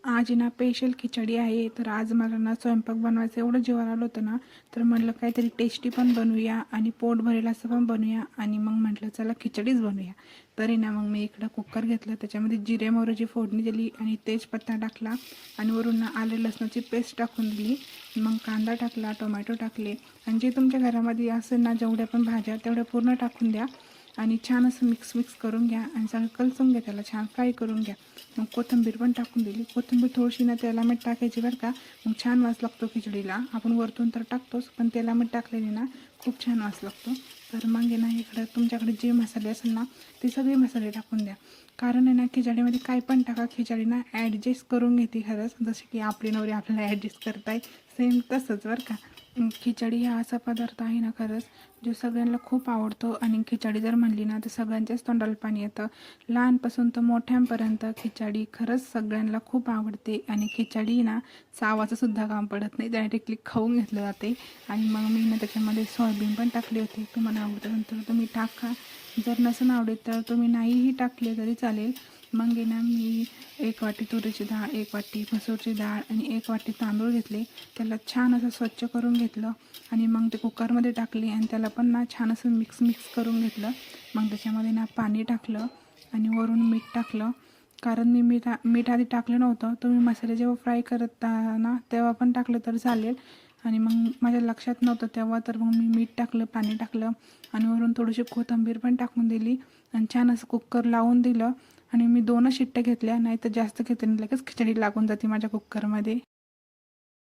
आज ना स्पेशल खिचडी आहे. तर आज मला ना स्वयंपाक बनवायचं एवढं जीवावर आलं होतं ना, तर म्हटलं काहीतरी टेस्टी पण बनवूया आणि पोट भरेल असं पण बनवूया. आणि मग म्हटलं चला खिचडीच बनवूया. तरी ना मग मी इकडं कुकर घेतलं, त्याच्यामध्ये जिरे मोहरीची फोडणी दिली आणि तेजपत्ता टाकला आणि वरून ना आले लसणाची पेस्ट टाकून दिली. मग कांदा टाकला, टोमॅटो टाकले आणि जे तुमच्या घरामध्ये असेल ना जेवढ्या पण भाज्या तेवढ्या पूर्ण टाकून द्या आणि छान असं मिक्स करून घ्या आणि सगळं कलसून घ्या, त्याला छान फ्राय करून घ्या. मग कोथिंबीर पण टाकून दिली. कोथिंबीर थोडीशी ना तेला मीठ टाकायची बरं का, मग छान वास लागतो खिचडीला. आपण वरतून तर टाकतोच, पण तेला मीठ टाकलेली ना खूप छान वास लागतो. तर मग आहे ना इकडं तुमच्याकडे जे मसाले असेल ना ते सगळे मसाले टाकून द्या. कारण आहे ना खिचडीमध्ये काय पण टाका, खिचडी ना ॲडजस्ट करून घेते खरंच. जसे की आपली नवरी आपल्याला ॲडजस्ट करताय, सेम तसंच बरं का. खिचडी हा असा पदार्थ आहे ना खरंच जो सगळ्यांना खूप आवडतो. आणि खिचडी जर म्हणली ना तर सगळ्यांच्याच तोंडाला पाणी येतं. लहानपासून तर मोठ्यांपर्यंत खिचडी खरंच सगळ्यांना खूप आवडते. आणि खिचडी ना चावाचं सुद्धा काम पडत नाही, डायरेक्टली खाऊन घेतलं जाते. आणि मग मी ना त्याच्यामध्ये सोयाबीन पण टाकली होती. तुम्हाला आवडतं तर तुम्ही टाका, जर नसेल आवडत तर तुम्ही नाहीही टाकले तरी चालेल. मग आहे ना मी 1 वाटी तुरीची डाळ, 1 वाटी मसूरची डाळ आणि 1 वाटी तांदूळ घेतले. त्याला छान असं स्वच्छ करून घेतलं आणि मग ते कुकरमध्ये टाकले आणि त्याला पण ना छान असं मिक्स करून घेतलं. मग त्याच्यामध्ये ना पाणी टाकलं आणि वरून मीठ टाकलं. कारण मी मीठ आधी टाकलं नव्हतं. तुम्ही मसाले जेव्हा फ्राय करत ना तेव्हा पण टाकलं तर चालेल. आणि मग माझ्या लक्षात नव्हतं तेव्हा, तर मग मी मीठ टाकलं, पाणी टाकलं आणि वरून थोडीशी कोथिंबीर पण टाकून दिली आणि छान असं कुकर लावून दिलं. आणि मी 2च शिट्ट्या घेतल्या, नाही तर जास्त घेतल्या लगेच खिचडी लागून जाते माझ्या कुकरमध्ये.